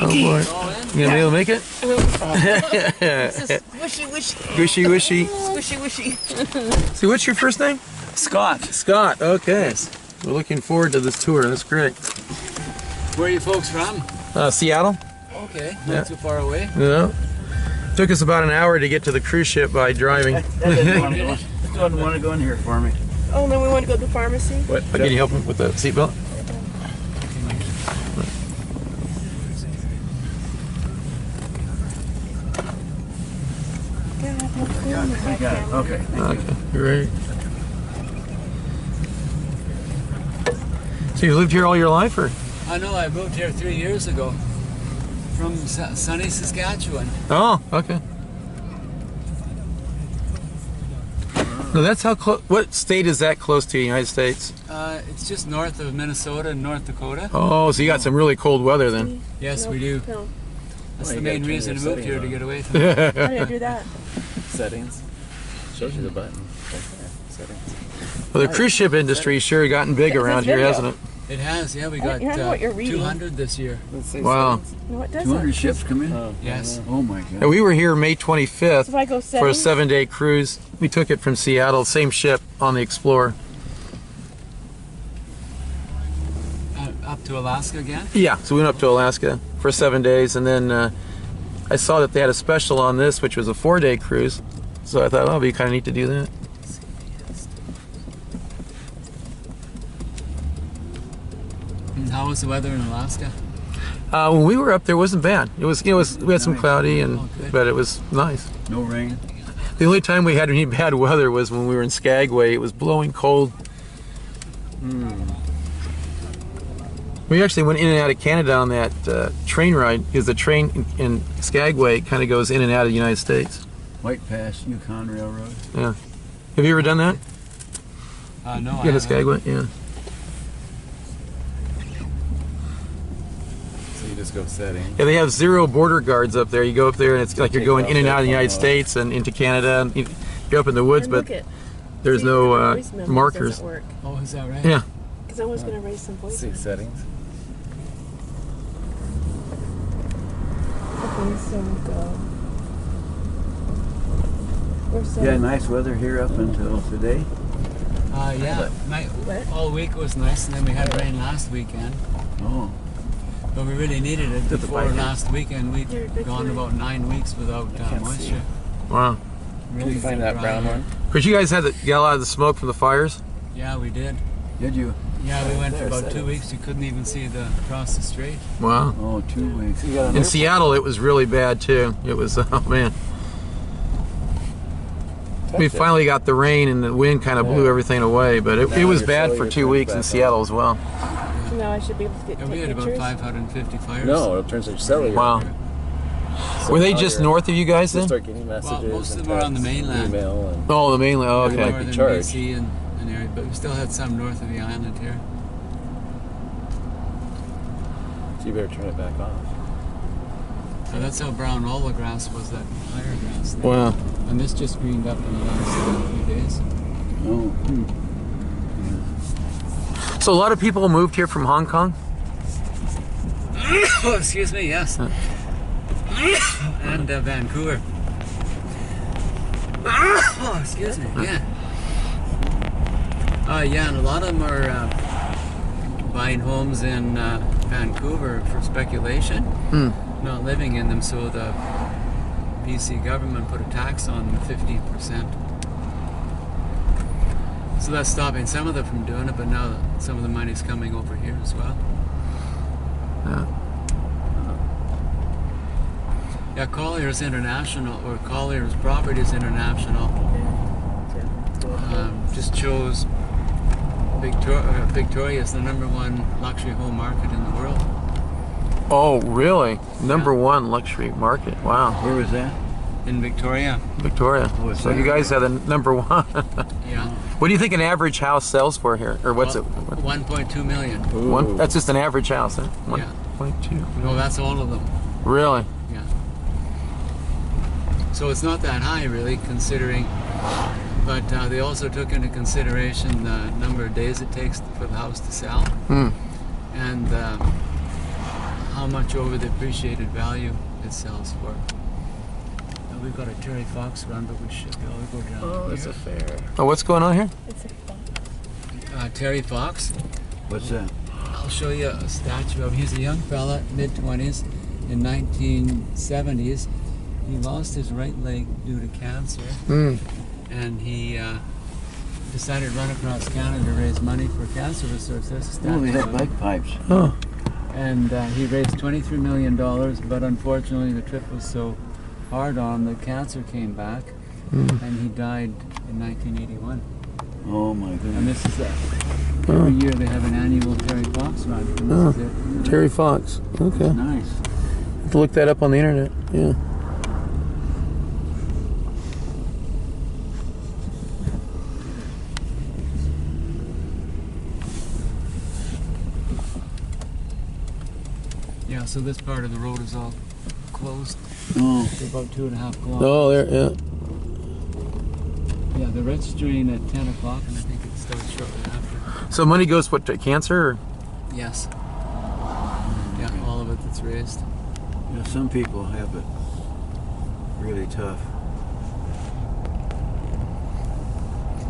Oh boy. You gonna be able to make it? This is wishy wishy. Wishy wishy. Swishy wishy. See, what's your first name? Scott. Scott, okay. We're looking forward to this tour. That's great. Where are you folks from? Seattle. Okay, not too far away. No. Took us about an hour to get to the cruise ship by driving. Doesn't want to go in here for me. Oh, no, we want to go to the pharmacy. What? Can you help him with the seatbelt? Okay. Okay, great. So you've lived here all your life, or? I know, I moved here 3 years ago from sunny Saskatchewan. Oh, okay. No, that's how close. What state is that close to the United States? It's just north of Minnesota and North Dakota. Oh, so you got some really cold weather then. Yes, we do. No. That's Well, the you main gotta turn reason I your moved here, to settings get away from it. How do I do that? Settings. Shows you the button. Right there. Settings. Well, the cruise ship industry sure gotten big It says around here, video. hasn't it? It has, yeah, we I got don't know what you're reading. 200 this year. Wow. No, it doesn't. 200 ships come in? Yes. Oh my God. And we were here May 25th So if I go for a settings, 7-day cruise. We took it from Seattle, same ship on the Explorer. Up to Alaska again? Yeah, so we went up to Alaska for 7 days, and then I saw that they had a special on this, which was a 4-day cruise. So I thought, oh, it'd be kind of neat to do that. And how was the weather in Alaska? When we were up there, it wasn't bad. It was, we had some Nice. cloudy, Oh, good. but it was nice. No rain. The only time we had any bad weather was when we were in Skagway. It was blowing cold. We actually went in and out of Canada on that train ride, because the train in Skagway kind of goes in and out of the United States. White Pass, Yukon Railroad. Yeah. Have you ever done that? No, I Yeah, to haven't. Skagway? Yeah. So you just go settings. Yeah, they have 0 border guards up there. You go up there and it's like you're going in and out of the United States and into Canada. And you're up in the woods, and but look it. there's See, no the voice memos markers. doesn't work. Oh, is that right? Yeah. Because I was going to raise some voice See memos. settings. Okay, so go. We're so Yeah, nice weather here up until today. Yeah. What? All week was nice, and then we had rain last weekend. Oh. But we really needed it. Did the Before bike- last weekend, we'd Here, Victor. gone about 9 weeks without can't see. moisture. Wow. Really Find that dry brown here. one. Because you guys had got a lot of the smoke from the fires? Yeah, we did. Did you? Yeah, we went for There, about settings. 2 weeks. You couldn't even see across the street. Wow. Oh, 2 weeks. In Seattle, it was really bad too. It was, oh man. We finally got the rain and the wind kind of blew everything away, but it was bad for 2 weeks in Seattle as well. So now I should be able to Yeah, take we had about pictures. 550 fires. No, it turns out your cellular. Wow. Were they just north of you guys then? Start getting messages. Well, most of and them are on the texts, mainland. Email and Oh, the mainland. Oh, might okay. be Northern charged. BC and area, but we still had some north of the island here. so you better turn it back off. So that's how brown all the grass was, that fire grass. There. Wow. And this just greened up in the last few days. Oh. So a lot of people moved here from Hong Kong? Oh, excuse me, yes. And Vancouver. Oh, excuse me, yeah. Yeah, and a lot of them are buying homes in Vancouver for speculation, not living in them, so the BC government put a tax on them, 50%. So that's stopping some of them from doing it, but now some of the money's coming over here as well. Yeah, Collier's International, or Collier's Properties International, just chose Victoria is the #1 luxury home market in the world. Oh, really? #1 luxury market. Wow. Where was that? In Victoria, Victoria. What's So that? you guys have the #1. yeah. What do you think an average house sells for here? Or what's it? 1.2 million. One? That's just an average house, huh? Yeah. 1.2. No, that's all of them. Really? Yeah. So it's not that high, really, considering. But they also took into consideration the number of days it takes for the house to sell, and how much over the appreciated value it sells for. We've got a Terry Fox run, but we should be able to go down Oh, here. it's a fair. Oh, what's going on here? It's a fox. Terry Fox. What's that? I'll show you a statue of him. He's a young fella, mid-20s, in 1970s. He lost his right leg due to cancer, and he decided to run across Canada to raise money for cancer research. There's a statue Oh, they have of him. bagpipes. Oh. And he raised $23 million, but unfortunately the trip was so hard on him that cancer came back, and he died in 1981. Oh my And goodness. this is every year they have an annual Terry Fox run. And this is it. Terry Fox. Okay. Nice. Have to look that up on the internet. Yeah. Yeah, so this part of the road is all closed Oh. for about 2.5 kilometers. Oh, there. Yeah. Yeah, they're registering at 10 o'clock, and I think it starts shortly after. So money goes what to cancer? Or? Yes. Yeah, all of it that's raised. You know, some people have it really tough.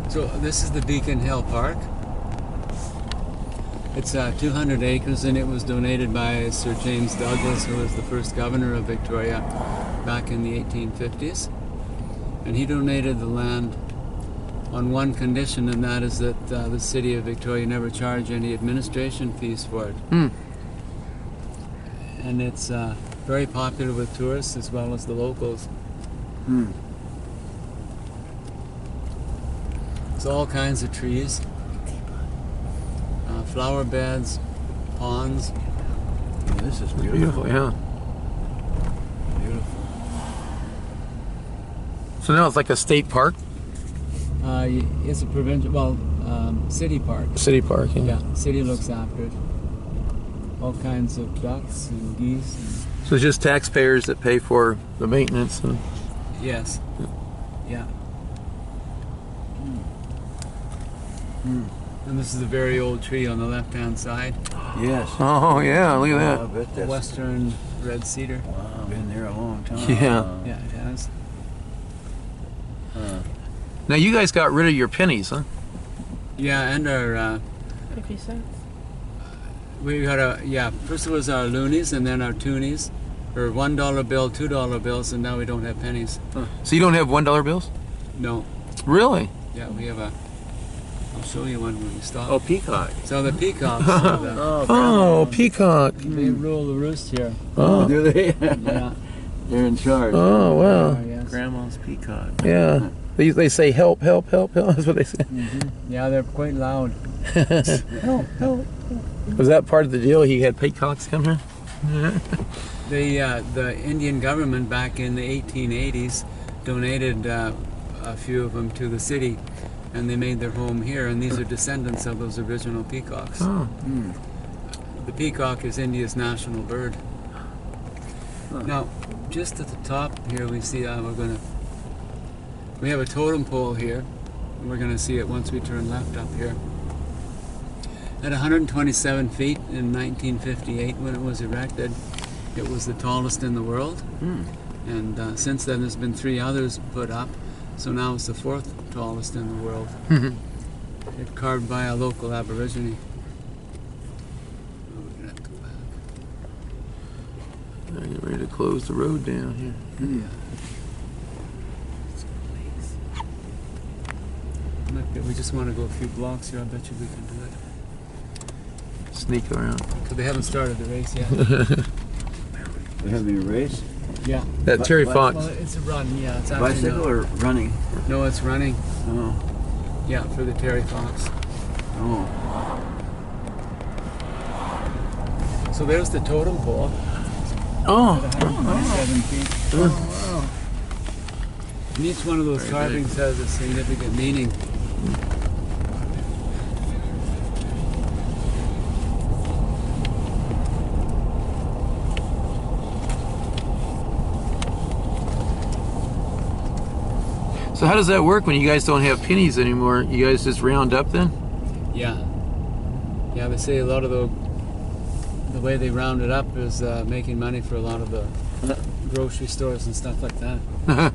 So this is the Beacon Hill Park. It's 200 acres, and it was donated by Sir James Douglas, who was the first governor of Victoria back in the 1850s. And he donated the land on one condition, and that is that the city of Victoria never charge any administration fees for it. And it's very popular with tourists as well as the locals. It's all kinds of trees. Flower beds, ponds. Yeah, this is beautiful. Beautiful. Yeah. Beautiful. So now it's like a state park. It's a provincial, city park. City park. Yeah. Yeah, city looks after it. All kinds of ducks and geese. So it's just taxpayers that pay for the maintenance. And Yes. Yeah. And this is a very old tree on the left-hand side. Yes. oh yeah, look Oh, I at bet A that's western red cedar. been there a long time. that. Yeah. Yeah, it has. Now you guys got rid of your pennies, huh? Yeah, and our 50 cents. we got first it was our loonies and then our toonies, or $1 bill, $2 bills, and now we don't have pennies. So you don't have $1 bills? No. Really? Yeah, we have I'll show you one when we stop. Oh, peacock. So the peacocks, are Oh, peacock. they rule the roost here. Oh, do they? Yeah. They're in charge. Oh wow. Yes. Grandma's peacock. Yeah. They say help, help, help, help. That's what they say. Yeah, they're quite loud. Help, help. Was that part of the deal? He had peacocks come here? The Indian government back in the 1880s donated a few of them to the city, and they made their home here, and these are descendants of those original peacocks. Oh. The peacock is India's national bird. Now, just at the top here we see we have a totem pole here, and we're going to see it once we turn left up here. At 127 feet in 1958 when it was erected, it was the tallest in the world, and since then there's been 3 others put up, so now it's the 4th tallest in the world. It's carved by a local Aborigine. We're gonna have to go back. They're getting ready to close the road down here. We just want to go a few blocks here. I bet you we can do it. Sneak around. So they haven't started the race yet. They're having a race? Yeah. That Terry Fox. Well, it's a run. Yeah, it's actually Bicycle or running? No, it's running. Oh. Yeah, for the Terry Fox. Oh. So there's the totem pole. Oh. 127 feet. Oh, wow. And each one of those carvings has a significant meaning. So how does that work when you guys don't have pennies anymore? You guys just round up then? Yeah. Yeah, they say a lot of the way they round it up is making money for a lot of the grocery stores and stuff like that.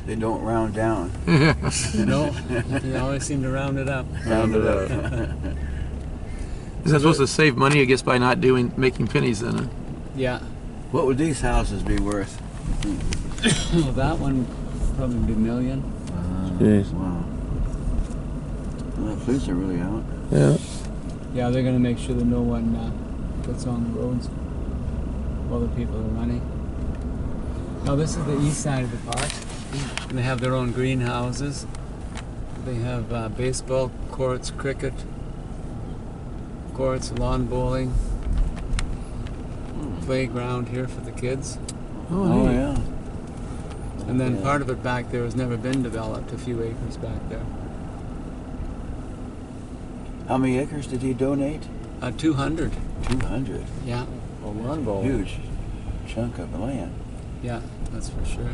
They don't round down. No, they always seem to round it up. Round it up. Is that supposed to save money, I guess, by not making pennies then? Huh? Yeah. What would these houses be worth? Well, that one probably be $1 million. Jeez. Wow. Well, the police are really out. Yeah. Yeah, they're going to make sure that no one gets on the roads while the people are running. Now, this is the east side of the park. And they have their own greenhouses. They have baseball courts, cricket courts, lawn bowling, playground here for the kids. Oh, neat. yeah. And then Yeah. part of it back there has never been developed, a few acres back there. How many acres did he donate? 200, 200. yeah, A lawn bowling. Huge chunk of land. yeah, that's for sure.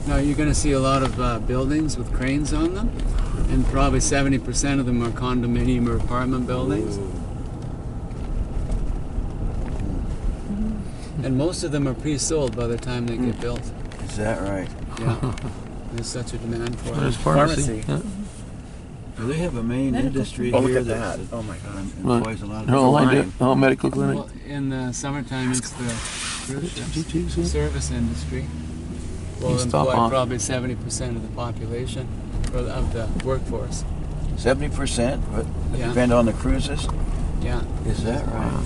Now you're going to see a lot of buildings with cranes on them, and probably 70% of them are condominium or apartment buildings. And most of them are pre-sold by the time they get built. Is that right? Yeah, there's such a demand for There's it. pharmacy. Pharmacy. Do they have a main Medical industry Oh, look here at that. that Oh my God. employs a lot of Oh, people? I do. Oh, medical clinic. Well, in the summertime, it's the cruise ships, service industry. Will You stop employ on- probably 70% of the population, or of the workforce. 70%? But Yeah. depend on the cruises? Yeah. Is that right? Wow.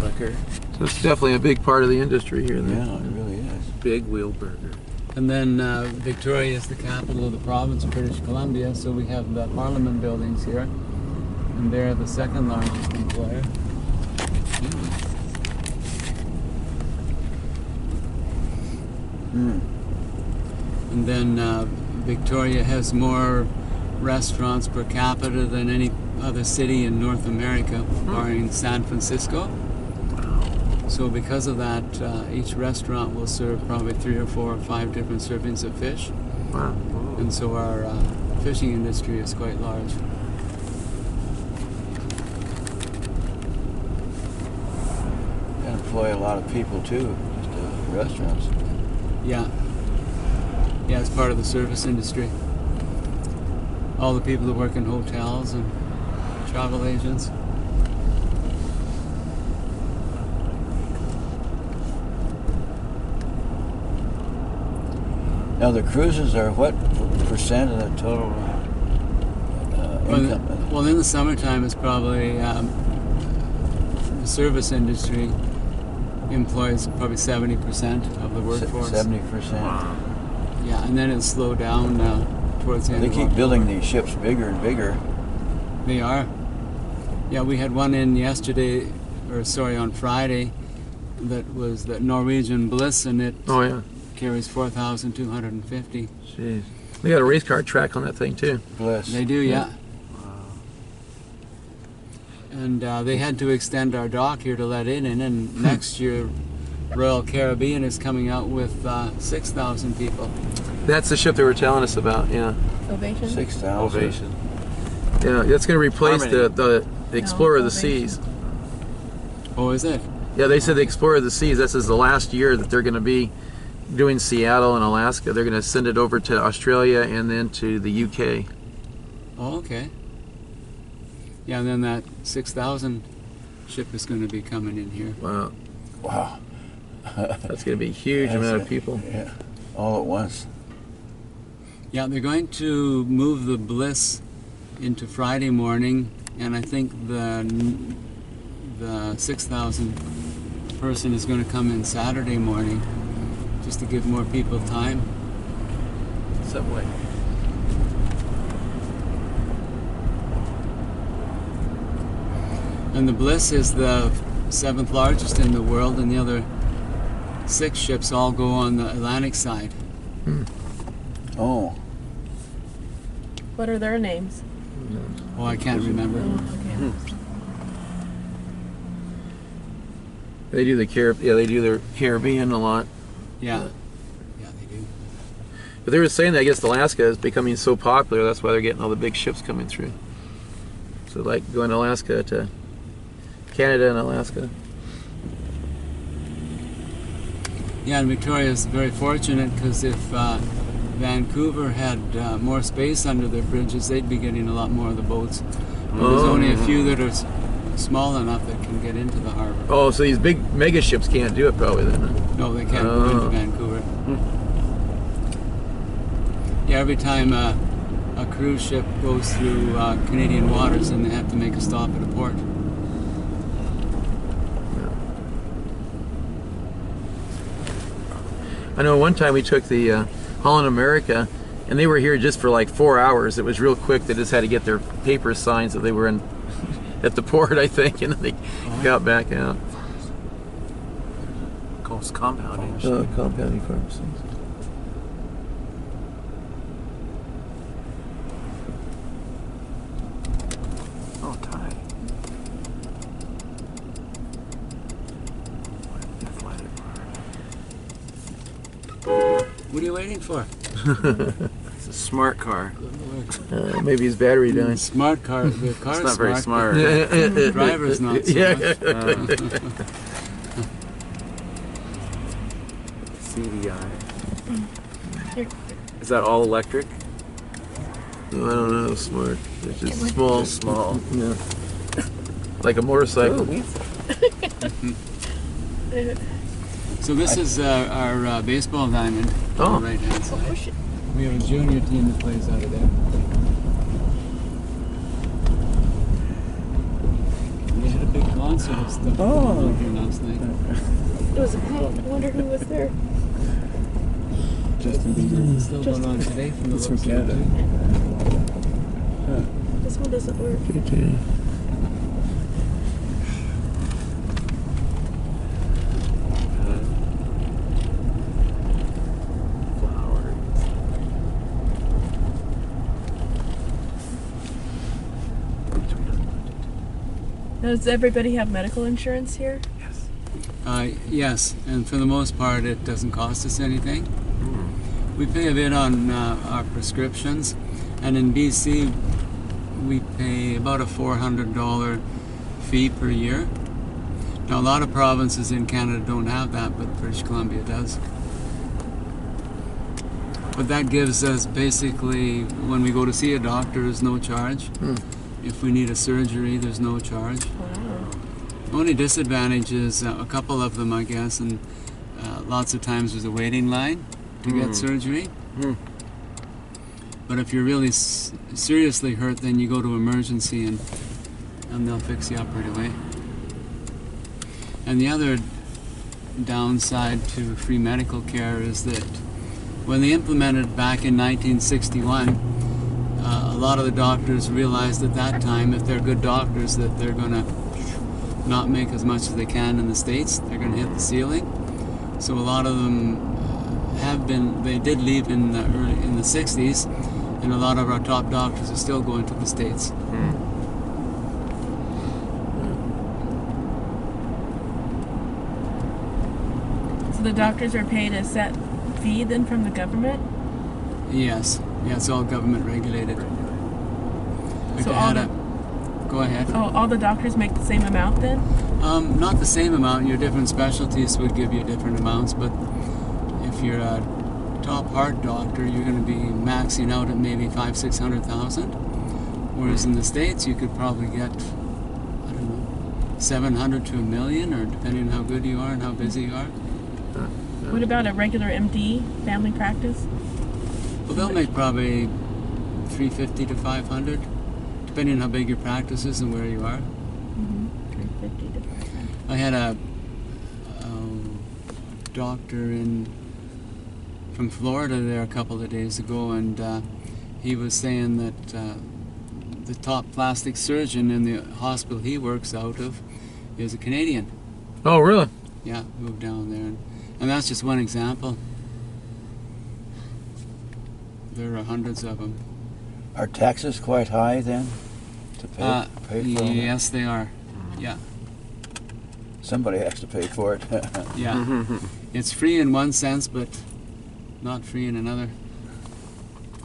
Liquor. So it's definitely a big part of the industry here then. Yeah, it really is. Big wheel burger. And then Victoria is the capital of the province of British Columbia, so we have the Parliament buildings here, and they're the second largest employer. Hmm. And then Victoria has more restaurants per capita than any other city in North America, barring San Francisco. So because of that, each restaurant will serve probably 3 or 4 or 5 different servings of fish. Wow. And so our fishing industry is quite large. They employ a lot of people too, just restaurants. Yeah. Yeah, it's part of the service industry. All the people that work in hotels and travel agents. Now the cruises are what percent of the total income? Well, in the summertime, it's probably the service industry employs probably 70% of the workforce. 70%. Yeah, and then it'll slow down towards the end. They of keep October. building these ships bigger and bigger. They are. Yeah, we had one in yesterday, or sorry, on Friday. That was the Norwegian Bliss, and it Oh, yeah. carries 4,250. Jeez. They got a race car track on that thing, too. Bliss. They do, yeah. And they had to extend our dock here to let it in, and next year Royal Caribbean is coming out with 6,000 people. That's the ship they were telling us about, yeah. Ovation? 6,000. Ovation. Yeah, that's going to replace Harmony. the Explorer of the Ovation. Seas. Oh, is it? Yeah, they said the Explorer of the Seas, this is the last year that they're going to be doing Seattle and Alaska. They're going to send it over to Australia and then to the UK. Oh, okay. Yeah, and then that 6,000 ship is going to be coming in here. Wow. Wow. That's going to be a huge That's amount it. of people. Yeah. All at once. Yeah, they're going to move the Bliss into Friday morning, and I think the 6,000 person is going to come in Saturday morning, just to give more people time. Subway. And the Bliss is the 7th largest in the world, and the other 6 ships all go on the Atlantic side. Oh. What are their names? Oh, I can't remember. Oh, okay. They do they do the Caribbean a lot. Yeah. Yeah, they do. But they were saying that I guess Alaska is becoming so popular, that's why they're getting all the big ships coming through. So like going to Alaska to Canada and Alaska. Yeah, and Victoria is very fortunate because if Vancouver had more space under their bridges, they'd be getting a lot more of the boats. There's only a few that are small enough that can get into the harbor. Oh, so these big mega ships can't do it probably then, huh? No, they can't go into Vancouver. Yeah, every time a cruise ship goes through Canadian waters, then they have to make a stop at a port. I know one time we took the Holland America, and they were here just for like 4 hours. It was real quick. They just had to get their paper signed that they were in at the port, I think, and then they got back out. Calls compounding. Compounding pharmacies. Oh, Ty. What are you waiting for? It's a smart car. Maybe his battery died. Smart car. The car It's not very smart. The driver's not so Yeah. much. CDI. Here. Is that all electric? No, I don't know. Smart. It's just small. Just small. Yeah. Like a motorcycle. So this is our baseball diamond Oh. on the right-hand side. Push it. We have a junior team that plays out of there. They had a big concert of stuff here last night. It was. I wonder who was there. Justin Bieber. It's still going on today from the looks of it, too. This one doesn't work. Does everybody have medical insurance here? Yes, and for the most part it doesn't cost us anything. We pay a bit on our prescriptions, and in BC we pay about a $400 fee per year. Now a lot of provinces in Canada don't have that, but British Columbia does. But that gives us basically, when we go to see a doctor, there's no charge. If we need a surgery, there's no charge. Wow. The only disadvantage is a couple of them, I guess, and lots of times there's a waiting line to get surgery. But if you're really seriously hurt, then you go to emergency and they'll fix you up right away. And the other downside to free medical care is that when they implemented back in 1961, a lot of the doctors realized at that time, if they're good doctors, that they're going to not make as much as they can in the States. They're going to hit the ceiling. So a lot of them they did leave in the 60s, and a lot of our top doctors are still going to the States. So the doctors are paid a set fee then from the government? Yes. Yeah, it's all government regulated. So Go ahead. Oh, all the doctors make the same amount then? Not the same amount. Your different specialties would give you different amounts, but if you're a top heart doctor, you're going to be maxing out at maybe $500,000-600,000. Whereas in the States, you could probably get, I don't know, $700,000 to $1 million, or depending on how good you are and how busy you are. What about a regular MD, family practice? Well, they'll make probably $350,000 to $500,000, depending on how big your practice is and where you are. 350 to 500. I had a doctor from Florida there a couple of days ago, and he was saying that the top plastic surgeon in the hospital he works out of is a Canadian. Oh, really? Yeah, moved down there. And that's just one example. There are hundreds of them. Are taxes quite high then to pay for all that? Yes, they are. Yeah. Somebody has to pay for it. Yeah. It's free in one sense, but not free in another.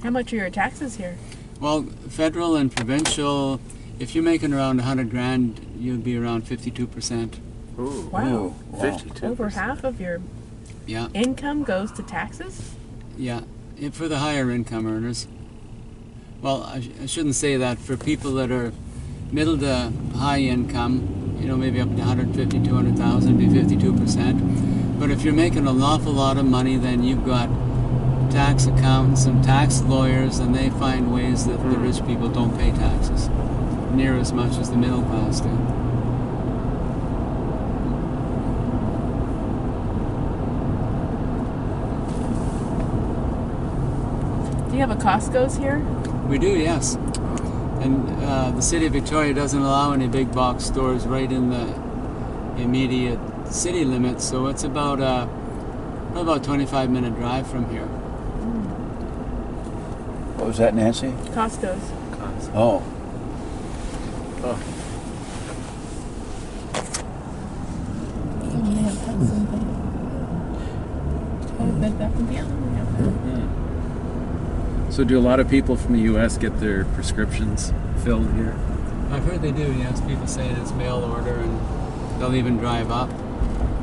How much are your taxes here? Well, federal and provincial, if you're making around $100,000, you'd be around 52%. Ooh, Wow. 52%. Over half of your Yeah, income goes to taxes? yeah. For the higher income earners. Well, I shouldn't say that. For people that are middle to high income, you know, maybe up to 150, 200,000, be 52%. But if you're making an awful lot of money, then you've got tax accountants and tax lawyers, and they find ways that the rich people don't pay taxes near as much as the middle class do. Do you have a Costco's here? We do, yes. And the city of Victoria doesn't allow any big box stores right in the immediate city limits, so it's about a 25-minute drive from here. What was that, Nancy? Costco's. Oh. They have something. Oh, that would be So do a lot of people from the U.S. get their prescriptions filled here? I've heard they do, yes. People say it's mail order, and they'll even drive up.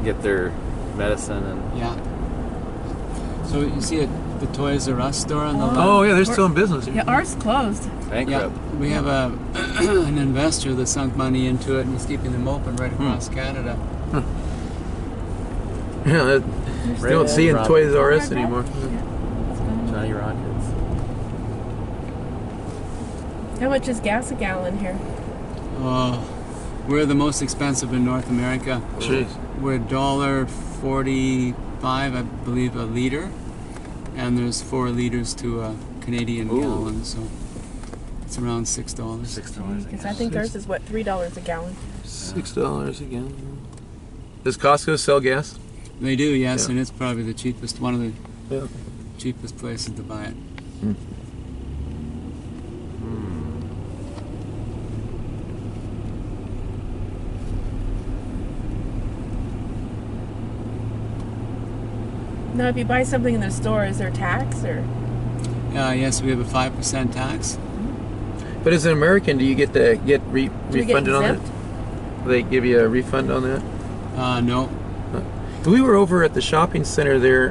Get their medicine and... Yeah. So you see the Toys R Us store on the left? Oh, yeah, they're still in business. Yeah, ours closed. Yeah, bankrupt. we have an investor that sunk money into it, and he's keeping them open right across Canada. Yeah, you don't see in Toys R Us anymore. Johnny Rockets. How much is gas a gallon here? We're the most expensive in North America. Jeez. We're $1.45, I believe, a liter, and there's 4 liters to a Canadian gallon, so it's around $6. $6. Because I think ours is, what, $3 a gallon? $6 again. Does Costco sell gas? They do, yes, Yeah. and it's probably the cheapest, one of the Yeah. cheapest places to buy it. Now, if you buy something in the store, is there tax or? Yes, we have a 5% tax. But as an American, do you get to Do we get refunded on that? exempt? Do they give you a refund on that? No. We were over at the shopping center there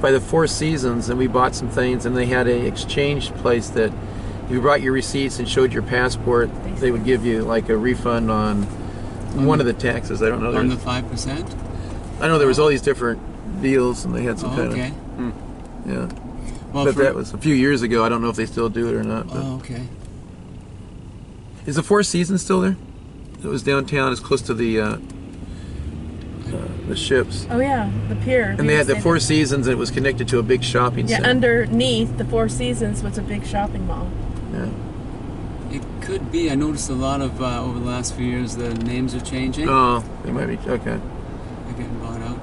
by the Four Seasons, and we bought some things, and they had a exchange place that if you brought your receipts and showed your passport, they would give you like a refund on one of the taxes. I don't know. On the 5%? I know there was all these different deals, and they had some kind Okay. of yeah. Well, But that was a few years ago. I don't know if they still do it or not. But. Oh, okay. Is the Four Seasons still there? It was downtown. It's close to the ships. Oh yeah, the pier. And they had the Four Seasons, and it was connected to a big shopping Yeah, center. underneath the Four Seasons was a big shopping mall. Yeah. It could be. I noticed a lot of, over the last few years, the names are changing. Oh, they might be okay. They're getting bought out.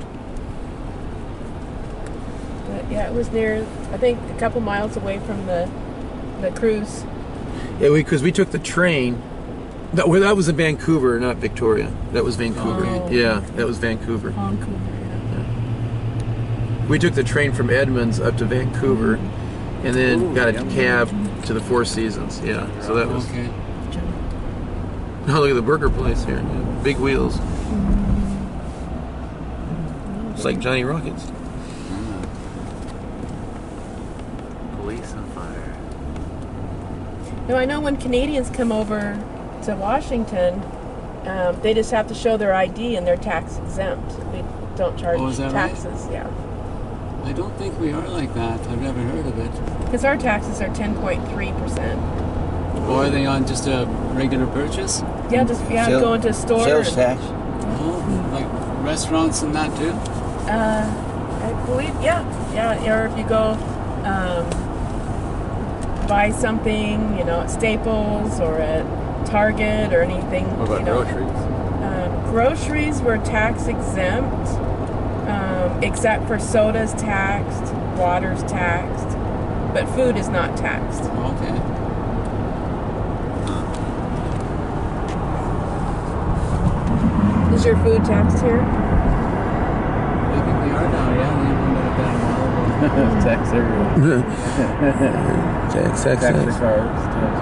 But yeah, it was near, I think, a couple miles away from the cruise. Yeah, because we took the train. That was in Vancouver, not Victoria. That was Vancouver. Oh. Yeah, that was Vancouver. Vancouver, yeah. We took the train from Edmonds up to Vancouver, and then got a cab to the Four Seasons. Yeah, so that was. Okay. Oh, look at the burger place here. Yeah, big wheels. It's like Johnny Rockets. Police on fire. No, I know when Canadians come over to Washington, they just have to show their ID and they're tax exempt. We don't charge Oh, is that right? taxes, yeah. I don't think we are like that. I've never heard of it. Because our taxes are 10.3%. Or are they on just a regular purchase? Yeah, just go into a store. Sales and- tax. Oh, like restaurants and that too? I believe, yeah. Or if you go buy something, at Staples or at Target or anything. What about groceries? Groceries were tax exempt, except for soda's taxed, water's taxed, but food is not taxed. Okay. Is your food taxed here? I think we are now, yeah. We implemented that a while ago. Tax everywhere. Tax. Tax the cars. Tax